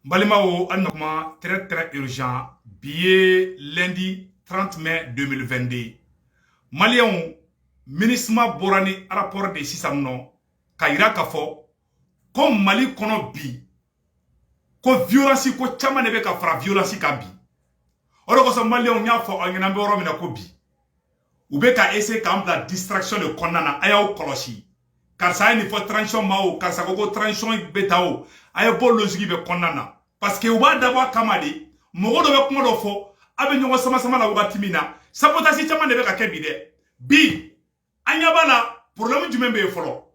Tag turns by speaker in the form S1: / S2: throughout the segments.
S1: Balimao, un moment très très urgent. Billet lundi 30 mai 2022. Maliens, ministre Borani, rapport de Sisamno, Kaira Kafo, comme Mali kono bi, ko violence ko chama nebe ka fra violence ka bi. Oro ko so Maliens nya fo onyenambe oro mina ko bi. Ube ka essayer ka la distraction de konana ayaw kolosi. Car ça il faut transition mao, car ça ko transition betao, ayaw bo logique be konana. Parce que uba d'abord kamadi, mogo do be kuma do fo, abe nyongo sama sama la wakati mina, sabotage chama nebe ka kebi de. Bi, anyabala problème du membe folo.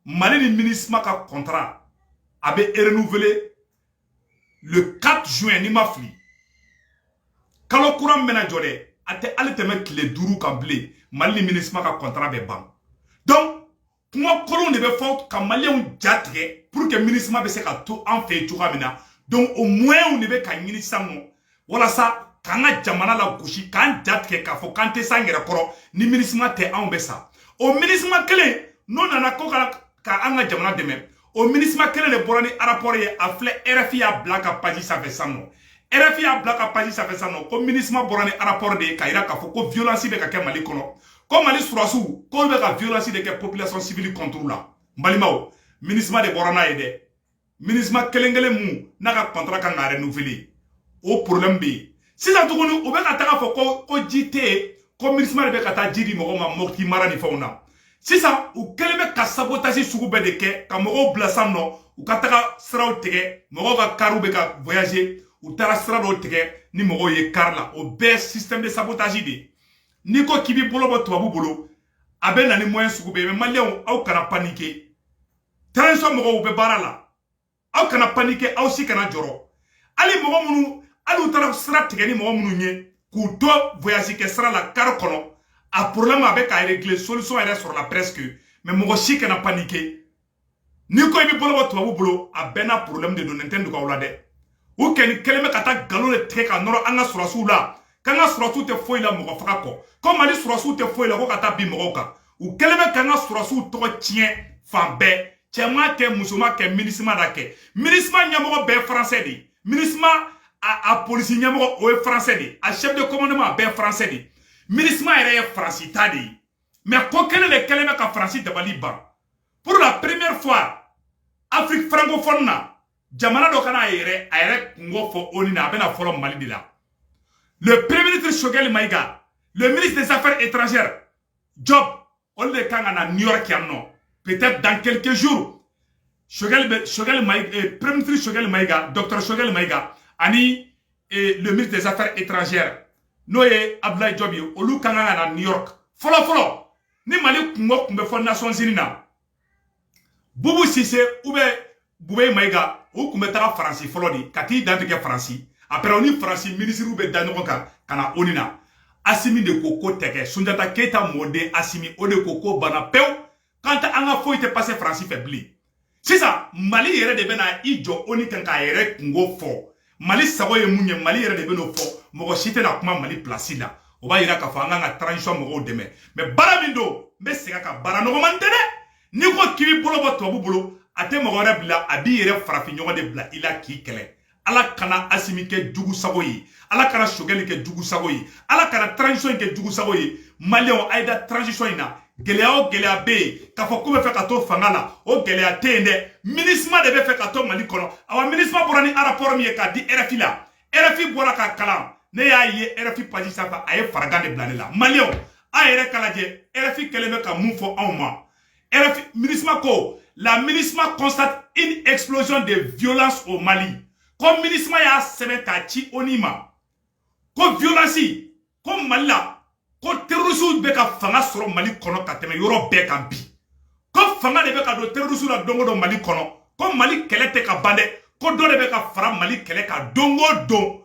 S1: Mali ni ministre ka contrat abe renouvelé le 4 juin ni mafli. Kalo courant mena jode, ate ale teme kile duru ka blé, Mali ni ministre ka contrat be ban. Donc, kuma kolon de be fo ka malien jatge pour que ministre be se ka to en fait tu kamina. Donc au moins on ne veut qu'un ministre voilà ça quand on jamana la couchi quand date que kafo quand t'es sans koro ni ministre te en besa au ministre clé non nana ko ka anga jamana de même au ministre clé le borani rapport ye a flé RFI a black a page ça fait ça non RFI a black a page ça fait ça non comme ministre borani rapport de kaira kafo ko violence be ka Mali kono comme Mali surasu ko be ka violence de que population civile contrôle la mbalimao ministre de borana ede ministre kelengele mu naka contrat kan renouveler au problème bi si ça tugunu o be ka taga fo ko jité ko ministre be ka ta jidi mo ma mokti marani fauna si ça ou kelebe ka sabotage sugu be de ke ka mo blassa no ou ka taga sraw tege mo ka karu be ka voyager ou tara sraw tege ni mo ye karla au best système de sabotage de ni ko kibi bolo bo to bolo abe na ni moyen sugu be malien au kana paniquer transo mo be barala aw kana paniquer aw si kana joro ali mogo munu ali utara sira tigeni mogo munu nye ku do voyage ke sira la kar kono a problème avec a régler solution est sur la presque mais mogo si kana paniquer ni ko ibi bolo to abu bolo a bena problème de nintendo ko wala de o ken keleme kata galo le tek a noro anga surasu la kanga surasu te foi la mogo faka ko comme ali surasu te foi la ko kata bi mogo ka o keleme kanga surasu to tien fambe Tchema ke musuma ke ministre dake. Ministre nyamoko be français di. Ministre a police nyamoko o français di. A chef de commandement be français di. Ministre ere français tadi. Mais kokene le keleme ka français de baliba. Pour la première fois Afrique francophone na jamana do kana ere ngofo onina bena folo Mali di la. Le premier ministre Shogel Maïga, le ministre des Affaires étrangères Job on le kanga na New York yamno. Peut-être dans quelques jours, Shogel Maïga, Premier ministre Shogel Maïga, Dr Shogel Maïga, ani le ministre des Affaires étrangères, Noé Abdoulaye Jobi, Olu Kanga na New York. Folo, ni Mali Kungo Kumbe Fond Nations Unies na. Boubou Sissé, oube Boubé Maïga, ou Kumbe Tara Franci, folo di, kati d'Antique Franci. Après on y Franci, ministre oube Danoka, kana Onina. Assimi de Koko Teke, Sunjata Keita Mode, Assimi Ode Koko Banapeu. Quand on a été passé Francis faibli. C'est ça, Mali yere de bena ijo oni kanka yere kungo fo. Mali sago ye munye Mali yere de beno fo. Mogo shite na kuma Mali place la. Oba yira ka fa nga transition mogo deme. Mais baramindo, me sega ka baranogo mantene. Ni ko kiwi bolo bo to bolo, ate mogo rabla abi yere farafi nyogo de bla ila ki kele. Ala kana asimi ke jugu sago yi. Ala kana shogeli ke jugu sago yi. Ala kana transition ke jugu sago yi. Malion aida transition ina. Gelea be ka fo ko be fe ka to fangala o gelea tende ministre de be fe ka to Mali kono awa ministre borani rapport mi ka di RFI la RFI bora ka kalam ne ya ye RFI page safa ay faragande blane la Malio a ere kalaje RFI keleme ka mufo awma RFI ministre ko la ministre constate une explosion de violence au Mali comme ministre ya sebe ka chi onima ko violence comme Mali ko terrorisme be ka fanga soro Mali kono ka teme yoro be ka bi ko fanga de be ka do terrorisme la dongo do Mali kono ko Mali kele te ka bande ko do de be ka fara Mali kele ka dongo do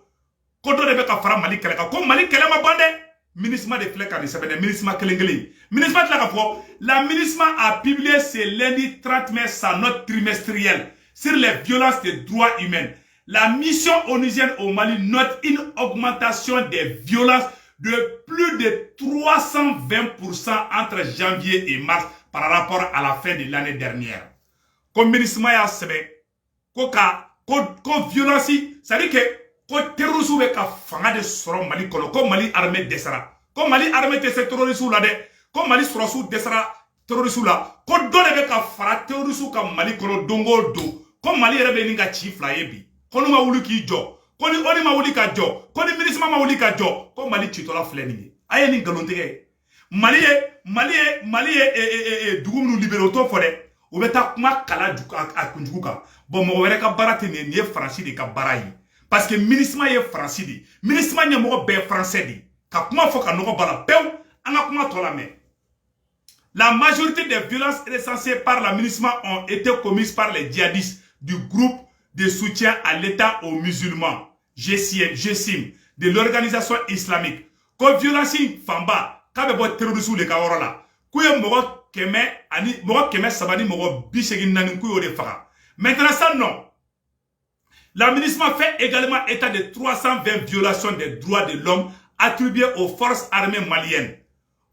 S1: ko do de be ka fara Mali kele ka ko Mali kele ma bande ministre de fleka de sebene ministre kelengeli ministre de la fo la ministre a publié ce lundi 30 mai sa note trimestrielle sur les violences des droits humains. La mission onusienne au Mali note une augmentation des violences de plus de 320% entre janvier et mars par rapport à la fin de l'année dernière. Comme ministre Maya Sebe, Koka ko violence ça dit que ko terrorisme be ka fanga de soro Mali kono ko Mali armée desara ko Mali armée te se terrorisme la de ko Mali sorosu desara terrorisme la ko dole be ka fara terrorisme ka Mali kono dongo do ko Mali rebe ni nga chief la yebi ko no ma wulu ki jo ko ni oni ma wuli ka jo ko ni ministre ma wuli ka jo ko Mali chitola fleni aye ni galonte Mali dugum nu libéro to fode o beta kuma kala a kunjugu kan bon mo were ka barate ne ni français de ka barayi parce que ministre ye français de ministre nya mo be français de ka kuma fo ka no bala pew anga kuma to la mais la majorité des violences recensées par la MINUSMA ont été commises par les djihadistes du groupe de soutien à l'État aux musulmans GSIM de l'organisation islamique ko violence famba ka be bo terrorisme le ka woro la ku ye mo keme sabani mo bisegi nani ku yo de faga maintenant ça non la MINUSMA fait également état de 320 violations des droits de l'homme attribuées aux forces armées maliennes.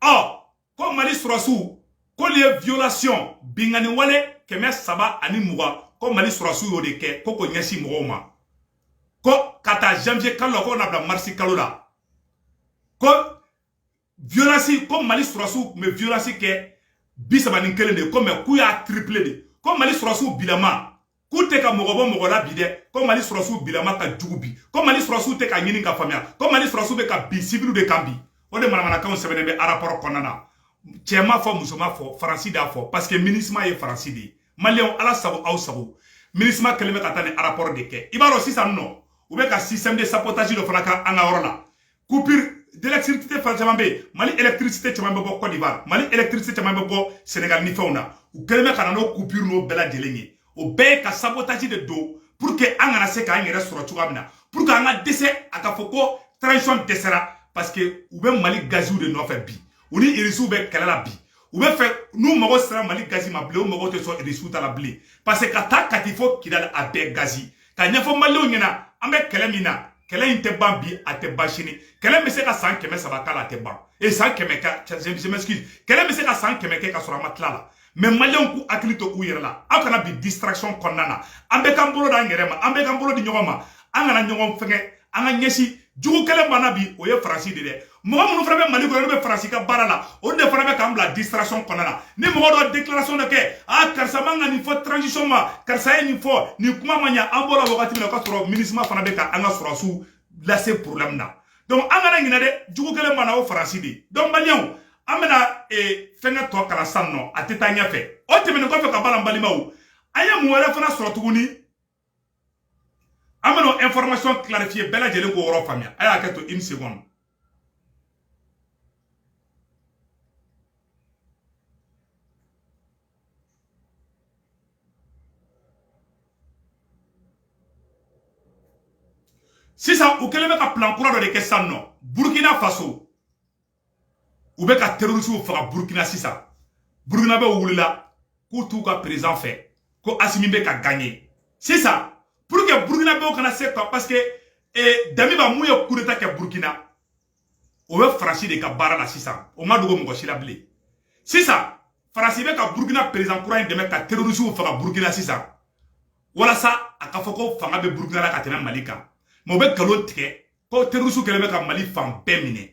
S1: Or, comme Mali Sourassou, ko les violations bingani wale keme saba ani muga ko Mali Sourassou yo de ke ko nyasi moma ko kata janvier kalo ko na bla marsi kalo la ko violence ko Mali Sourassou me violence ke bisaba ni kele de ko me ku ya triplé de ko Mali Sourassou bilama ku te ka mogobo mogola bide ko Mali Sourassou bilama ka jugubi ko Mali Sourassou te ka nyini ka famia ko Mali Sourassou be ka bi civil de kambi o de manamana kan sebene be rapport konana Tchema fo musoma fo Franci da fo parce que MINUSMA est Franci di Malien ala sabu au sabu MINUSMA keleme katane rapport de ke ibaro sisam no ou be ka système de sabotage do fanaka anga orla coupure d'électricité franchement be Mali électricité tchema be Côte d'Ivoire Mali électricité tchema be Sénégal ni fauna ou keleme kana no coupure no bela delengi o be ka sabotage de do pour que anga se ka ngere soro chugamna pour que anga décès aka foko transition desera parce que ou be Mali gazou de no fait bi Oni irisu be kala bi ou be fait nous mago sera Mali gazi ma blé ou mago te so irisu ta la blé parce que kata katifo kidal abe gazi ka nyafo Mali nyina ambe kala mina kala inte bambi ate bashini kala me se ka san keme sabakala te ban et san keme ka je m'excuse kala me se ka san keme ka sura matlala mais Malion ku aklito ku yerla akana bi distraction konnana ambe kambolo da ngerema ambe kambolo di nyogoma angana nyogom fenge anga nyesi jugu kele bana bi o ye Franci de mo munu frabe Mali ko be Franci ka barala o de frabe ka mbla distraction konana ni mo do déclaration de ke karsa manga ni fo transition ma karsa ni fo ni kuma manya ambola wakati na ka soro MINUSMA fana be ka anga soro su la c'est problème na donc anga ngina de jugu kele bana o Franci de donc Malion amena fenga to kala sanno ateta nyafe o temene ko fe ka bala mbali mawu aya mu wala fana soro tuguni ameno information clarifiée bela jele ko woro famia aya ka to une seconde si ça ou keleme ka plan kura do de kesan no Burkina Faso ou be ka terrorisme fa Burkina sisa Burkina be wulila ko tout ka président fait ko Assimi be ka gagner c'est ça pour que Burkina be kana se parce que dami ba mu ye coup d'état ke Burkina o be Franci de ka bara la sisa o ma dogo mo shila blé c'est ça Franci be ka Burkina président kura de me ka terrorisme fa Burkina sisa wala sa aka foko fanga be Burkina la ka tena Malika mo be kalon tike ko terrorisme keleme ka Mali fam be mine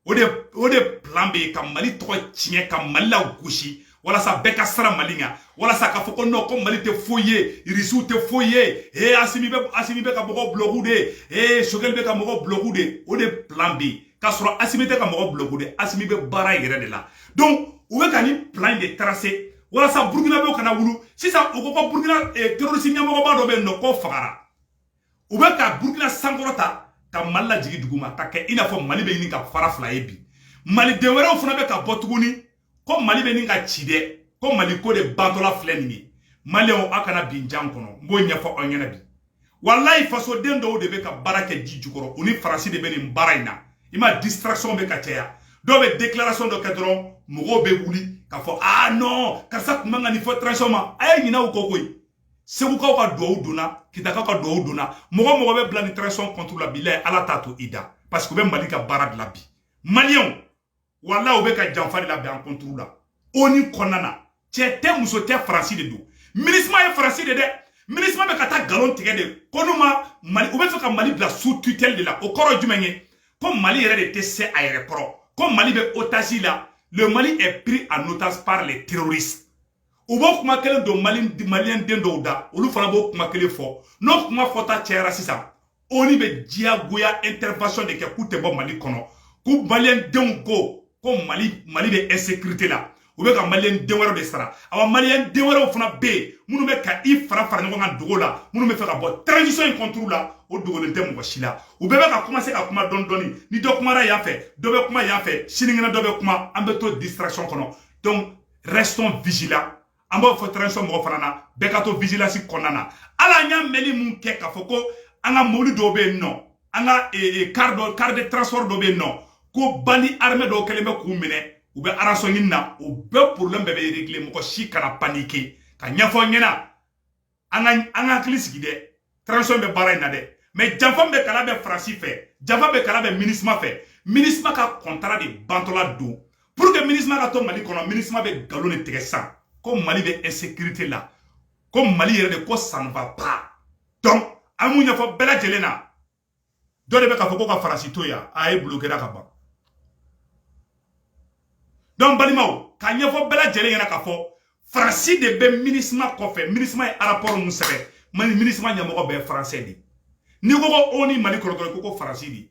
S1: o de plan be ka Mali to tiɲɛ ka Mali la gosi wala sa be ka sara Malinga wala sa ka foko no ko Mali te foyer irisu te foyer Assimi be ka mogo bloku de Choguel be ka mogo bloku de o de plan be ka soro Assimi te ka mogo bloku de Assimi be bara yere de la donc o be ka ni plan de tracer wala sa Burkina be kana wulu si sa o ko Burkina terroriste nyamo ba do be no ko fagara ou bien ka Burkina sangorota ka Mali la jigi duguma ka ke ina fo Mali be ni ka fara fla yebi Mali de were funa be ka botuguni ko Mali be ni ka chide ko Mali ko de bantola fleni ni Mali o akana binjan kono mbo nya fo onyena bi wallahi faso den do de be ka barake jijukoro oni Franci de be ni mbaraina ima distraction be ka teya do be déclaration do kadron mugo be wuli ka fo non ka sa kumanga ni fo transforma ay nyina u kokoy Segu ka do dona kitaka ka do dona mogo be bla ni transition contre la bilay ala tato ida parce que be Mali ka bara de la bi Malien wala o be ka janfari la bi en contre la oni konana te muso te Franci de do MINUSMA est Franci de MINUSMA be kata galon tigɛ de ko nu ma Mali u be fɛ ka Mali bila sous tutelle de la o kɔrɔ jumɛn ye ko Mali yɛrɛ de tɛ se a yɛrɛ kɔrɔ ko Mali be otage la le Mali est pris en otage par les terroristes u b'o kuma kelen don malien den dɔw da olu fana b'o kuma kelen fɔ n'o kuma fɔta cɛyara sisan oni be diyagoya intervention de kɛ k'u tɛ bɔ Mali kɔnɔ k'u malien denw ko Mali be insécurité la u bɛ ka malien den wɛrɛw de sara awa malien den wɛrɛw fana be yen minnu bɛ ka I fara ɲɔgɔn kan dogo la minnu bɛ fɛ ka bɔ transition in contre la o dogolen tɛ mɔgɔ si la u bɛɛ bɛ ka commencer ka kuma dɔɔni dɔɔni ni dɔ kumara yan fɛ dɔ bɛ kuma yan fɛ sinikɛnɛ dɔ bɛ kuma an bɛ to distraction kɔnɔ donc restons vigilants an b'o fɔ transition mɔgɔ fana na bɛɛ ka to vigilance kɔnɔna na ala an y'a mɛnli mun kɛ k'a fɔ ko an ka mobili dɔw bɛ yen nɔ an ka car de transport dɔw bɛ yen nɔ ko bandi armée dɔw kɛlen bɛ k'u minɛ u bɛ rançon ɲini na o bɛɛ problème bɛɛ bɛ régler mɔgɔ si kana paniquer ka ɲɛfɔ ɲɛna an ka hakili sigi dɛ transition bɛ baara in na dɛ mais janfa bɛ kala bɛ Faransi fɛ janfa bɛ kala bɛ MINUSMA fɛ MINUSMA ka contrat de bantɔla don pour que MINUSMA ka to Mali kɔnɔ MINUSMA bɛ galon de tigɛ sisan ko Mali bɛ insécurité la ko Mali yɛrɛ de ko ça ne va pas donc an m'u ɲɛfɔ bɛɛ lajɛlen na dɔ de bɛ k'a fɔ ko ka Faransi to yan a ye bloqué ka ban donc balimaw ka ɲɛfɔ bɛɛ lajɛlen ɲɛna k'a fɔ Faransi de bɛ MINUSMA kɔfɛ MINUSMA ye rapport mun sɛbɛn MINUSMA ɲɛmɔgɔ bɛɛ français de ni ko ko ONU Mali kɔrɔ dɔrɔn ko Faransi de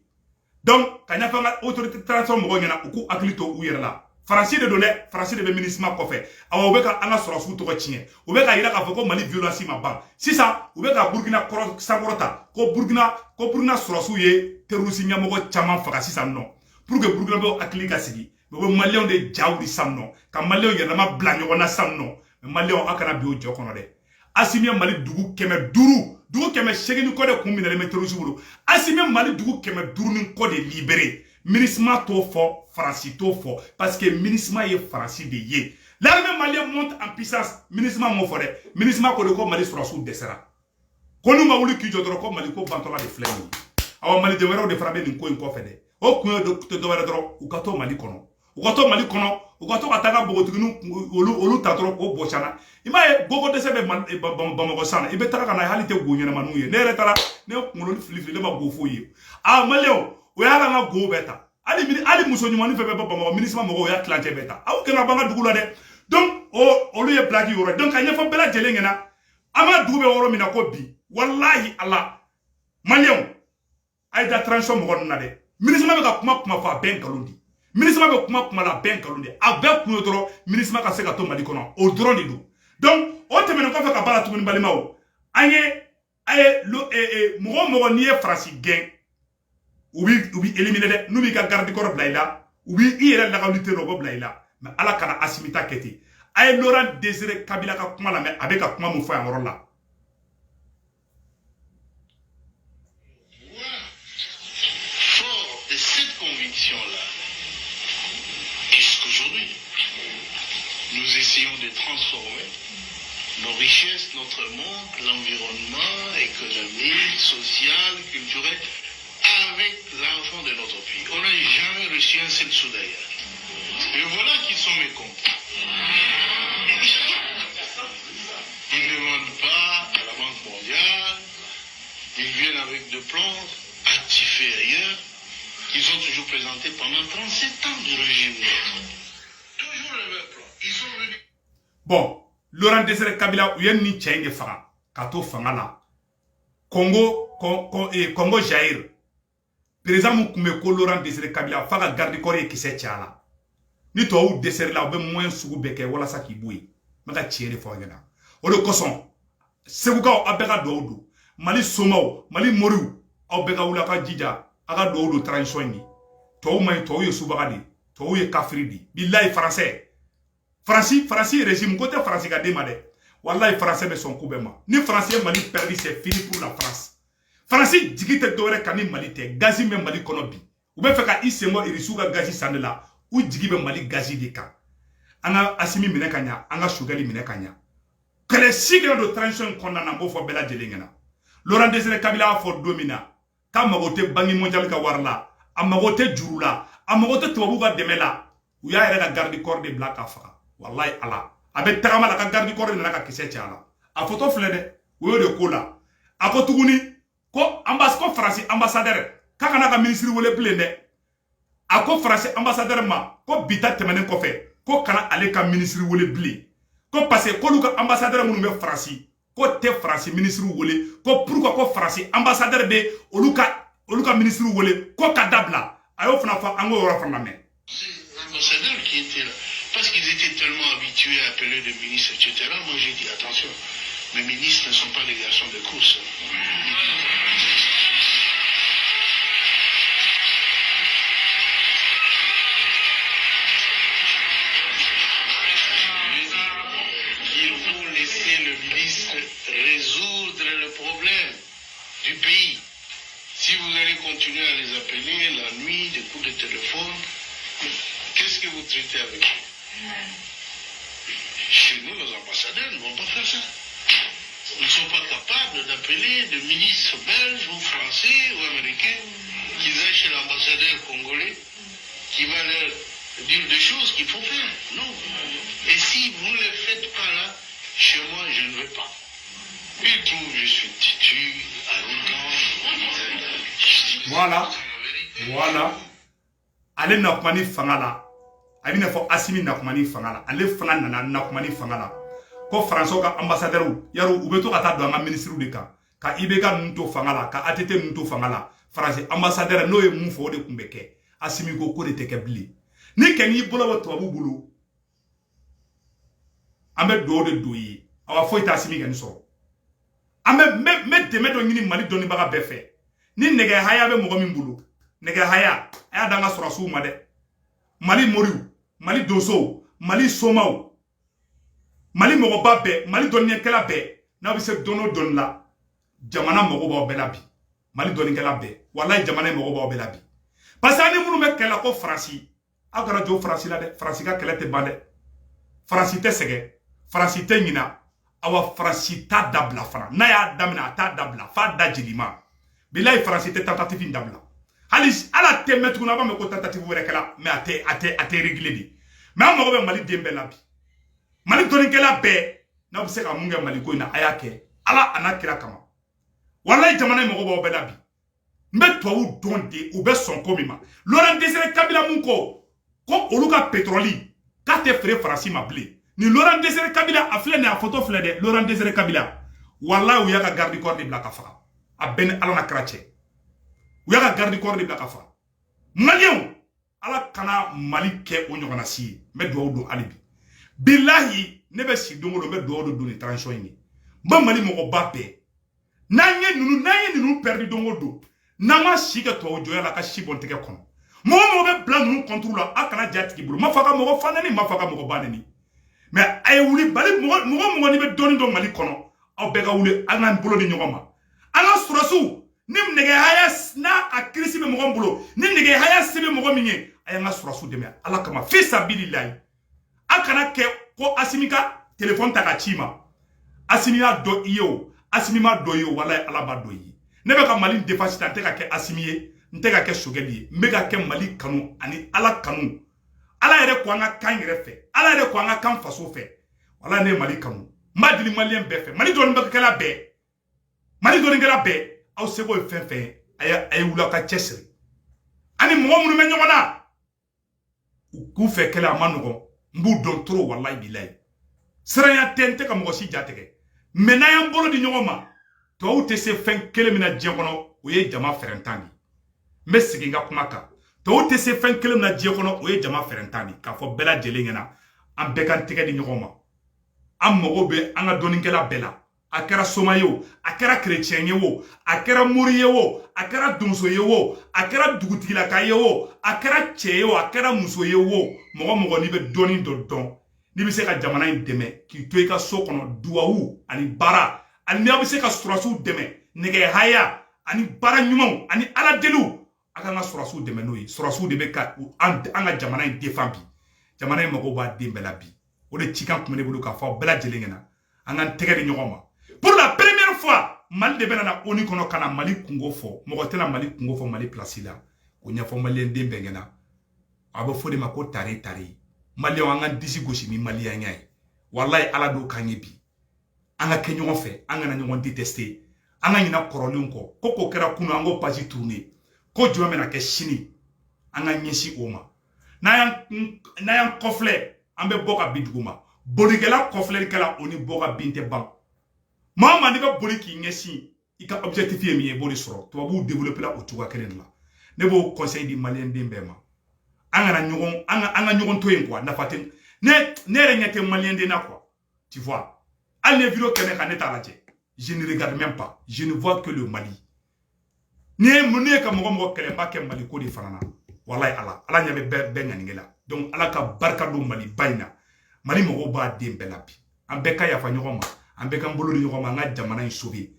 S1: donc ka ɲɛfɔ an ka autorité transition mɔgɔw ɲɛna u k'u hakili to u yɛrɛ la Faransi de don dɛ Faransi de bɛ MINUSMA kɔfɛ awa u bɛ ka an ka sɔrɔsiw tɔgɔ tiɲɛ u bɛ ka yira k'a fɔ ko Mali violence ma ban sisan u bɛ ka Burkina sankɔrɔta ko Burkina sɔrɔsiw ye terroriste ɲɛmɔgɔ caman faga sisan nɔ pour que Burkina bɛ hakili ka sigi mais o maliyɛnw de ja wuli sisan nɔ ka maliyɛnw yɛlɛma bila ɲɔgɔn na sisan nɔ mais maliyɛnw a kana bi o jɔ kɔnɔ dɛ Assimi Mali dugu 500 dugu 800 kɔ de kun minɛlen bɛ terroriste bolo Assimi Mali dugu 500 ni kɔ de libéré MINUSMA t'o fɔ Faransi t'o fɔ parce que MINUSMA ye Faransi de ye l'armée malienne monte en puissance MINUSMA m'o fɔ dɛ MINUSMA ko de ko Mali sɔrɔsiw dɛsɛra ko n'u ma wuli k'i jɔ dɔrɔn ko Mali ko bantɔla de filɛ nin ye awa Mali den wɛrɛw de fana bɛ nin ko in kɔfɛ dɛ o kun ye tɛ dɔwɛrɛ dɔrɔn u ka to Mali kɔnɔ u ka to Mali kɔnɔ u ka to ka taa ka bogotiginiw olu ta dɔrɔn k'o bɔsana i m'a ye gogo dɛsɛ bɛ Bamakɔ san na i bɛ taga ka na hali tɛ go ɲɛnamaninw ye ne yɛrɛ taara ne kunkolo filifili ne ma go foyi ye maliyɛnw o y'a ka go bɛɛ ta hali muso ɲumanin fɛn fɛn bɛ Bamakɔ MINUSMA mɔgɔw o y'a tilancɛ bɛɛ ta aw kɛlen ka ban ka dugu la dɛ donc olu ye blague yɔrɔ donc ka ɲɛfɔ bɛɛ lajɛlen ɲɛna an ka dugu bɛ yɔrɔ min na ko bi walahi ala maliyɛnw a ye da transition mɔgɔ ninnu na dɛ MINUSMA bɛ ka kuma fɔ a bɛɛ nkalon di MINUSMA bɛ kuma la a bɛɛ nkalon di a bɛɛ kun ye dɔrɔn MINUSMA ka se ka to Mali kɔnɔ o dɔrɔn de don donc o tɛmɛnen kɔfɛ ka baara tuguni balimaw an ye mɔgɔ n'i ye Faransi gɛn u bi éliminer dɛ n'u b'i ka garde corps bila i la u b'i yɛrɛ lagali tɛ o bɛ bila i la mais ala kana Assimi ta kɛ ten a ye Laurent Désiré Kabila ka kuma lamɛn a bɛ ka kuma mun fɔ yan yɔrɔ la.
S2: Fort de cette conviction-là, qu'est-ce qu'aujourd'hui nous essayons de transformer nos richesses, notre monde, l'environnement économique, social, culturel, avec l'argent de notre pays. On n'a jamais reçu un seul sou d'ailleurs. Et voilà qu'ils sont mécontents. Ils ne demandent pas à la Banque mondiale, ils viennent avec des plans actifs ailleurs, qu'ils ont toujours présentés pendant 37 ans du régime. Toujours le même plan. Ils sont venus.
S1: Bon, Laurent Désiré Kabila, il y a une chaîne de fanga, Kato Fangala. Congo Jair. Président Moukoumé ko Laurent Désiré Kabila faga garde corps ye kisɛ cala ni tɔw dɛsɛrɛ la u bɛ moyen sugu bɛɛ kɛ walasa k'i bɔ yen n bɛ ka tiɲɛ de fɔ aw ɲɛna o de kosɔn segukaw aw bɛɛ ka duwawu don Mali somaw Mali moriw aw bɛɛ ka wuli aw ka jija aw ka duwawu don transition in ye tɔw man ɲi tɔw ye subaga de tɔw ye kafiri de bilayi Faransi régime ko tɛ Faransi ka den ma dɛ wallahi Français bɛ sɔn ko bɛɛ ma ni Faransi ye Mali perdu c'est fini pour la France. Faransi jigi tɛ dɔwɛrɛ kan ni Mali tɛ gazi bɛ Mali kɔnɔ bi u bɛ fɛ ka i sen bɔ Irisiw ka gazi san de la u jigi bɛ Mali gazi de kan an ka Assimi minɛ ka ɲa an ka Sogɛli minɛ ka ɲa kɛlɛ si kɛra don transition kɔnɔna na n b'o fɔ bɛɛ lajɛlen ɲɛna Laurent Désiré Kabila y'a fɔ don min na k'a mago tɛ Banque mondiale ka wari la a mago tɛ juru la a mago tɛ tubabuw ka dɛmɛ la u y'a yɛrɛ ka garde corps de bila k'a faga wallahi ala a bɛ tagama la ka garde corps de nana ka kisɛ cɛ a la a photo filɛ dɛ o de ko la a ko tuguni ko France ambassadeur ka kana ka ministre wele bilen dɛ a ko France ambassadeur ma ko bita tɛmɛnen kɔfɛ ko kana ale ka ministre wele bilen ko parce que k'olu ka ambassadeur minnu bɛ France ko tɛ France ministre wele ko pourquoi ko France ambassadeur bɛ olu ka ministre wele ko ka dabila a y'o fana fɔ an k'o yɔrɔ fana lamɛn.
S2: Ambassadeurs qui étaient là, parce qu'ils étaient tellement habitués à appeler des ministres, etc. Moi j'ai dit attention, mes ministres ne sont pas des garçons de course. Il faut laisser le ministre résoudre le problème du pays. Si vous allez continuer à les appeler la nuit, des coups de téléphone, qu'est-ce que vous traitez avec eux? Chez nous, nos ambassadeurs ne vont pas faire ça. Ils ne sont pas capables d'appeler de ministres belges ou français ou américains qu'ils aillent chez l'ambassadeur congolais qui va leur dire des choses qu'il faut faire. Non. Et si vous ne les faites pas là, chez moi, je ne vais pas. Ils trouvent que je suis têtu, arrogant.
S1: Voilà. Ale na kumani fangala. Ali na fo Asimi na kumani fangala. Ale fana na kumani fangala. Ko François ka ambassadeur yaro ubeto ata do nga ministre de ka ibeka nunto fangala ka atete nunto fangala. France ambassadeur no e mun fo de kumbeke. Asimi ko de teke bli. Ni ken yi bolo wa to bulu. Ambe do de doyi. Awa fo ita Asimi ken so. Ambe me teme do ngini Mali doni baga befe. Ni nege haya be mogo min bulu. Nege haya aya danga surasu ma de. Mali moriu, Mali doso, Mali somao. Mali mogo ba be, Mali doni kela be. Na bi se dono don la. Jamana mogo ba be la bi. Mali doni kela be. Wallahi jamana mogo ba be la bi. Parce que ani munu me kela ko France. Agara jo France la de. France ka kela te bande. France te sege. France te ngina. Awa France ta dabla fana. Na ya damina ta dabla. Fa da jilima. Bilahi France te tentative dabla. Halis ala te metu na ba me ko tentative were kala. Mais ate réglé di. Mais amogo be Mali dembe la bi. Mali doni kela be. Na bi se ka munga Mali ko ina ayake. Ala anakira kama. Wallahi jamana mogo ba be la bi. Mbe to u donde u be son komima. Laurent Désiré Kabila munko ko oluka pétroli ka te frère France ma blé. Ni Laurent Désiré Kabila a flé ne a photo flé de Laurent Désiré Kabila. Wallahi u yaka garde corps de blaka fa. A ben ala na krache. U yaka garde corps de blaka fa. Malien ala kana Mali ke o nyogana si me do alibi. Billahi ne be si dongo do me do ni transition ni. Ba Mali moko bape. Nanye nunu perdu dongo do. Nama shika to joya la ka shibon teke kono. Mo be plan nunu contrôle akana jatiki bulu. Mafaka moko fanani mafaka moko banani. Mais ay wuli bali mo ni be doni do Mali kono. Aw bega wuli anan bolo ni nyogoma. Ala surasu nim nege haya na akrisi be mo bolo. Nim nege haya sibe mo minye ayanga surasu deme. Ala kama fi sabilillah. Akana ke ko Asimika téléphone takachima. Asimia do iyo. Asimima do yo wala ala ba do yi. Nebe ka Mali defasi tante ka ke Asimiye, nte ka ke Sogeli, mbe ka ke Mali kanu ani ala kanu. Ala yere ko anga kan yere fe. Ala yere ko anga kan faso fe. Wala ne Mali kanu. Madili Malien be fe. Mali doni be kala be. Mali doni kala be. Aw sebo fen fen ay wula ka chesri. Ani mo munu me nyogona. Ku fe kala manugo. Mbu don tro wallahi billahi. Siranya tente ka mo si jatege. Menaya mbolo di nyogoma. To te se fen kele mina djekono oye jama ferentani me siginga kumaka to te se fen kele mina djekono oye jama ferentani ka fo bela jelengena am bekan tege di nyogoma am mogo be anga doninkela bela akera somayo akera chrétien yewo akera muri yewo akera dumso yewo akera dugutigila ka yewo akera cheyo akera muso yewo mogo ni be doni do don ni be se ka jamana indeme ki to ka so kono duwawu ani bara ani ne abise ka surasu deme nege haya ani bara nyumon ani ala delu aka nga surasu deme noyi surasu debe ka anga jamana in defambi jamana in mago ba dembe la bi o de chikan kumene bulu ka fa bela jelengena anga tege de nyogoma pour la première fois Mali de benana oni kono kana Mali kungo fo mogo tena Mali kungo fo Mali place la ko nya fo Mali dembe ngena abo fo de mako tari Mali wanga disi goshi mi Mali yanyai wallahi ala do kanyebi an ka kɛ ɲɔgɔn fɛ an kana ɲɔgɔn détester an ka ɲina kɔrɔlenw kɔ ko kɛra kunu an ko page tourner ko juma bɛna kɛ sini an ka ɲɛsin o ma n'an y'an kɔfilɛ an bɛ bɔ ka bin dugu ma bolikɛla kɔfilɛlikɛla o ni bɔ ka bin tɛ ban maa maa n'i bɛ boli k'i ɲɛsin i ka objectif ye min ye i b'o de sɔrɔ tubabuw développer la o cogoya kelen de la ne b'o conseil di malien den bɛɛ ma an ka ɲɔgɔn to yen quoi nafa tɛ ne yɛrɛ ɲɛ tɛ malien den na quoi tu vois hali ne vidéo kɛnɛ kan ne t'a lajɛ je ne regarde même pas je ne vois que le Mali ni ye ka mɔgɔ kɛlɛ n b'a kɛ Mali ko de fana na wallahi ala ɲɛ bɛ bɛɛ ŋaniŋɛ la donc ala ka barika don Mali ba in na Mali mɔgɔw b'a den bɛɛ la bi an bɛɛ ka yafa ɲɔgɔn ma an bɛɛ k'an bolo di ɲɔgɔn ma an ka jamana in sauver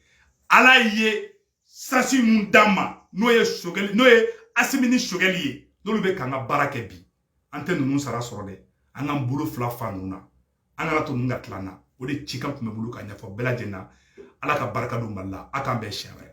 S1: ala ye sasi mun d'an ma n'o ye Asimi ni Sogɛli ye n'olu bɛ k'an ka baara kɛ bi an tɛ ninnu sara sɔrɔ dɛ an k'an bolo fila fa ninnu na an kana to ninnu ka tila an na o de cikan tun bɛ bolo ka ɲɛfɔ bɛɛ lajɛlen na ala ka barika don Mali la a k'an bɛɛ siɲɛ wɛrɛ